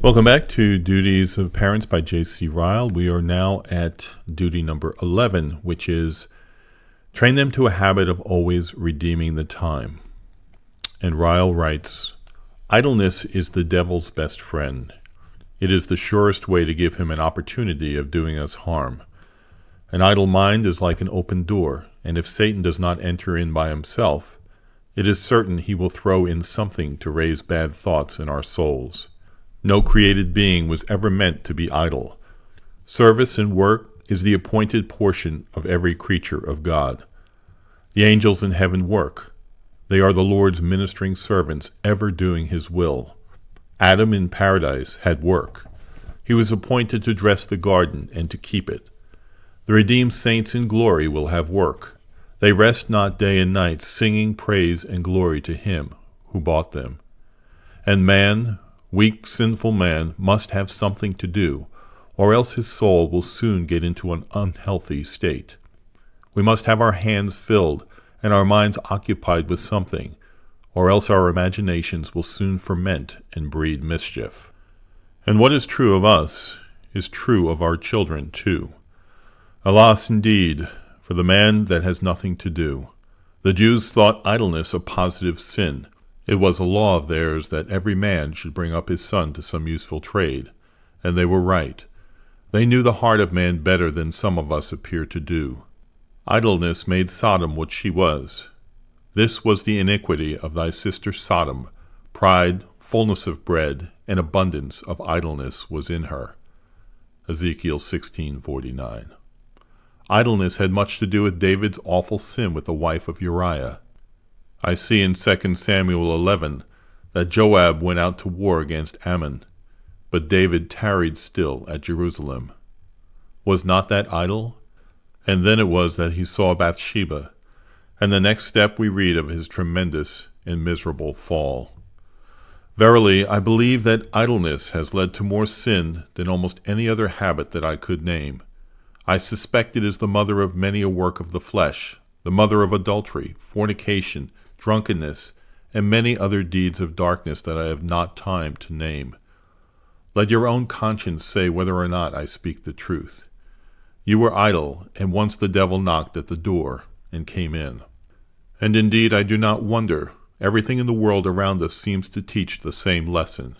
Welcome back to Duties of Parents by J.C. Ryle. We are now at duty number 11, which is train them to a habit of always redeeming the time. And Ryle writes, idleness is the devil's best friend. It is the surest way to give him an opportunity of doing us harm. An idle mind is like an open door, and if Satan does not enter in by himself, it is certain he will throw in something to raise bad thoughts in our souls. No created being was ever meant to be idle. Service and work is the appointed portion of every creature of God. The angels in heaven work. They are the Lord's ministering servants, ever doing his will. Adam in paradise had work. He was appointed to dress the garden and to keep it. The redeemed saints in glory will have work. They rest not day and night, singing praise and glory to him who bought them. And man, weak, sinful man, must have something to do, or else his soul will soon get into an unhealthy state. We must have our hands filled and our minds occupied with something, or else our imaginations will soon ferment and breed mischief. And what is true of us is true of our children too. Alas indeed, for the man that has nothing to do. The Jews thought idleness a positive sin. It was a law of theirs that every man should bring up his son to some useful trade, and they were right. They knew the heart of man better than some of us appear to do. Idleness made Sodom what she was. This was the iniquity of thy sister Sodom. Pride, fullness of bread, and abundance of idleness was in her. Ezekiel 16:49. Idleness had much to do with David's awful sin with the wife of Uriah. I see in 2 Samuel 11 that Joab went out to war against Ammon, but David tarried still at Jerusalem. Was not that idle? And then it was that he saw Bathsheba, and the next step we read of his tremendous and miserable fall. Verily, I believe that idleness has led to more sin than almost any other habit that I could name. I suspect it is the mother of many a work of the flesh, the mother of adultery, fornication, drunkenness, and many other deeds of darkness that I have not time to name. Let your own conscience say whether or not I speak the truth. You were idle, and once the devil knocked at the door and came in. And indeed I do not wonder. Everything in the world around us seems to teach the same lesson.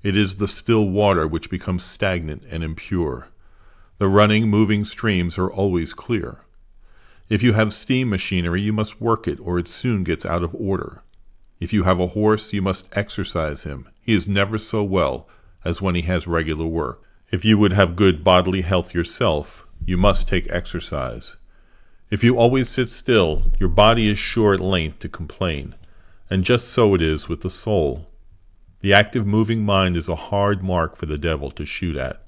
It is the still water which becomes stagnant and impure. The running, moving streams are always clear. If you have steam machinery, you must work it, or it soon gets out of order. If you have a horse, you must exercise him. He is never so well as when he has regular work. If you would have good bodily health yourself, you must take exercise. If you always sit still, your body is sure at length to complain. And just so it is with the soul. The active, moving mind is a hard mark for the devil to shoot at.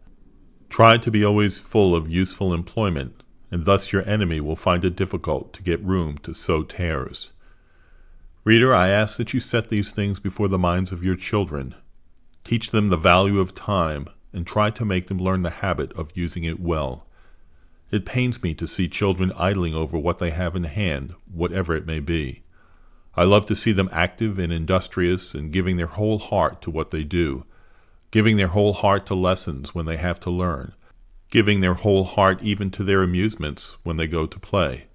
Try to be always full of useful employment, and thus your enemy will find it difficult to get room to sow tares. Reader, I ask that you set these things before the minds of your children. Teach them the value of time, and try to make them learn the habit of using it well. It pains me to see children idling over what they have in hand, whatever it may be. I love to see them active and industrious and giving their whole heart to what they do, giving their whole heart to lessons when they have to learn, giving their whole heart even to their amusements when they go to play.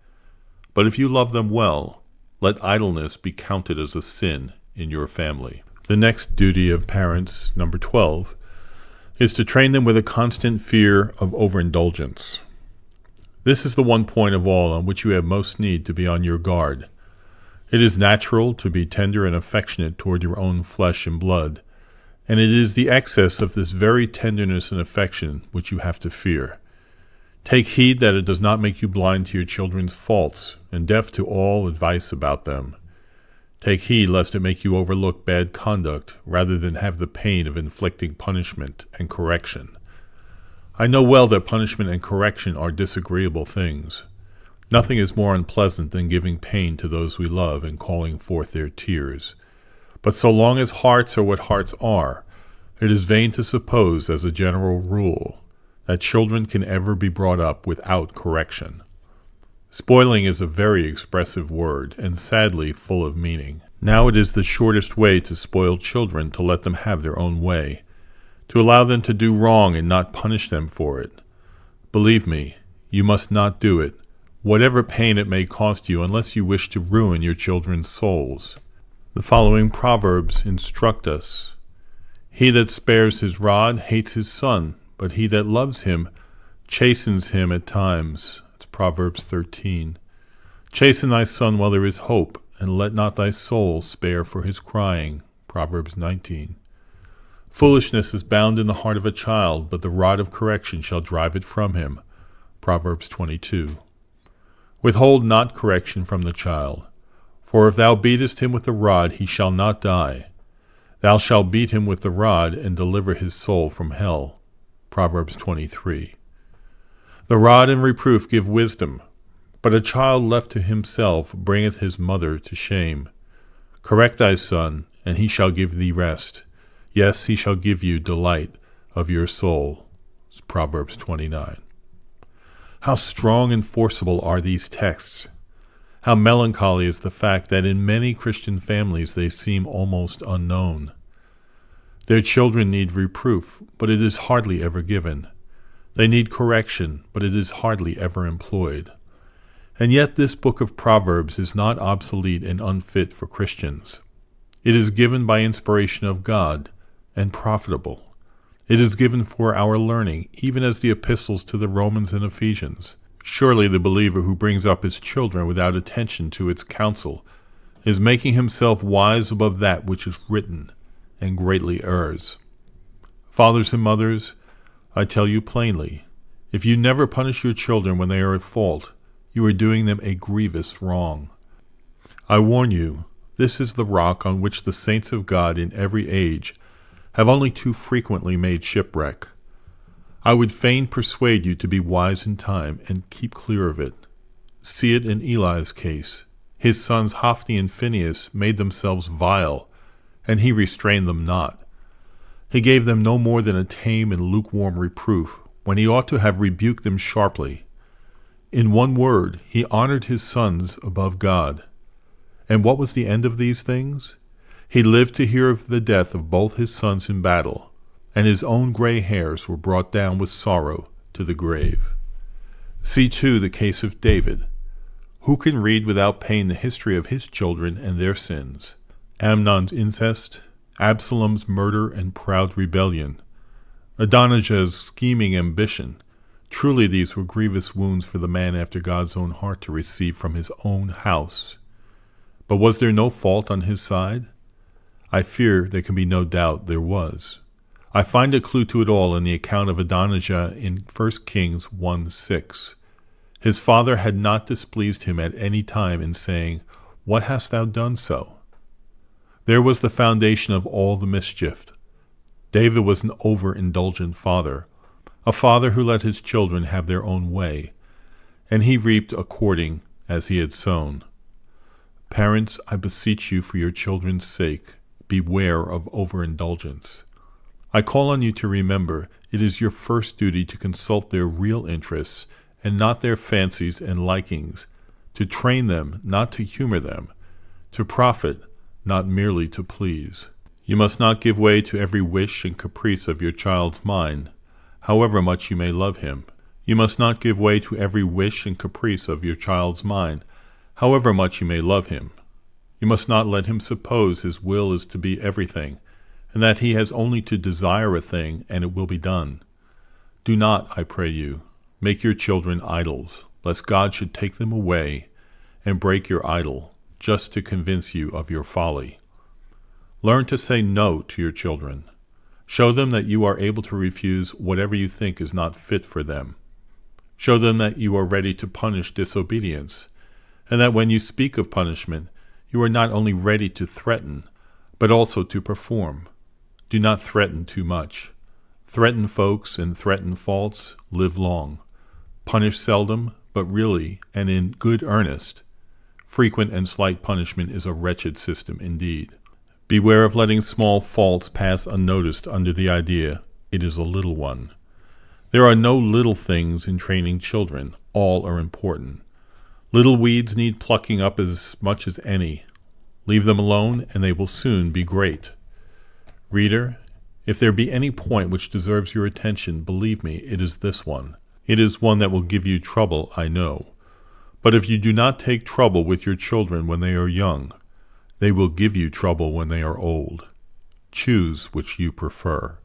But if you love them well, let idleness be counted as a sin in your family. The next duty of parents, number 12, is to train them with a constant fear of overindulgence. This is the one point of all on which you have most need to be on your guard. It is natural to be tender and affectionate toward your own flesh and blood, and it is the excess of this very tenderness and affection which you have to fear. Take heed that it does not make you blind to your children's faults and deaf to all advice about them. Take heed lest it make you overlook bad conduct rather than have the pain of inflicting punishment and correction. I know well that punishment and correction are disagreeable things. Nothing is more unpleasant than giving pain to those we love and calling forth their tears. But so long as hearts are what hearts are, it is vain to suppose, as a general rule, that children can ever be brought up without correction. Spoiling is a very expressive word, and sadly full of meaning. Now it is the shortest way to spoil children to let them have their own way, to allow them to do wrong and not punish them for it. Believe me, you must not do it, whatever pain it may cost you, unless you wish to ruin your children's souls. The following proverbs instruct us. He that spares his rod hates his son, but he that loves him chastens him at times. It's Proverbs 13. Chasten thy son while there is hope, and let not thy soul spare for his crying. Proverbs 19. Foolishness is bound in the heart of a child, but the rod of correction shall drive it from him. Proverbs 22. Withhold not correction from the child, for if thou beatest him with the rod, he shall not die. Thou shalt beat him with the rod, and deliver his soul from hell. Proverbs 23. The rod and reproof give wisdom, but a child left to himself bringeth his mother to shame. Correct thy son, and he shall give thee rest. Yes, he shall give you delight of your soul. It's Proverbs 29. How strong and forcible are these texts! How melancholy is the fact that in many Christian families they seem almost unknown. Their children need reproof, but it is hardly ever given. They need correction, but it is hardly ever employed. And yet this book of Proverbs is not obsolete and unfit for Christians. It is given by inspiration of God and profitable. It is given for our learning, even as the epistles to the Romans and Ephesians. Surely the believer who brings up his children without attention to its counsel is making himself wise above that which is written, and greatly errs. Fathers and mothers, I tell you plainly, if you never punish your children when they are at fault, you are doing them a grievous wrong. I warn you, this is the rock on which the saints of God in every age have only too frequently made shipwreck. I would fain persuade you to be wise in time and keep clear of it. See it in Eli's case. His sons Hophni and Phinehas made themselves vile, and he restrained them not. He gave them no more than a tame and lukewarm reproof, when he ought to have rebuked them sharply. In one word, he honored his sons above God. And what was the end of these things? He lived to hear of the death of both his sons in battle, and his own gray hairs were brought down with sorrow to the grave. See, too, the case of David. Who can read without pain the history of his children and their sins? Amnon's incest, Absalom's murder and proud rebellion, Adonijah's scheming ambition. Truly these were grievous wounds for the man after God's own heart to receive from his own house. But was there no fault on his side? I fear there can be no doubt there was. I find a clue to it all in the account of Adonijah in 1 Kings 1:6. His father had not displeased him at any time in saying, "What hast thou done so?" There was the foundation of all the mischief. David was an overindulgent father, a father who let his children have their own way, and he reaped according as he had sown. Parents, I beseech you for your children's sake, beware of overindulgence. I call on you to remember it is your first duty to consult their real interests and not their fancies and likings, to train them, not to humor them, to profit, not merely to please. You must not give way to every wish and caprice of your child's mind, however much you may love him. You must not give way to every wish and caprice of your child's mind, however much you may love him. You must not let him suppose his will is to be everything, and that he has only to desire a thing and it will be done. Do not, I pray you, make your children idols, lest God should take them away and break your idol, just to convince you of your folly. Learn to say no to your children. Show them that you are able to refuse whatever you think is not fit for them. Show them that you are ready to punish disobedience, and that when you speak of punishment, you are not only ready to threaten, but also to perform. Do not threaten too much. Threaten folks and threaten faults live long. Punish seldom, but really and in good earnest. Frequent and slight punishment is a wretched system indeed. Beware of letting small faults pass unnoticed under the idea it is a little one. There are no little things in training children. All are important. Little weeds need plucking up as much as any. Leave them alone, and they will soon be great. Reader, If there be any point which deserves your attention, believe me, it is this one. It is one that will give you trouble, I know. But if you do not take trouble with your children when they are young, they will give you trouble when they are old. Choose which you prefer.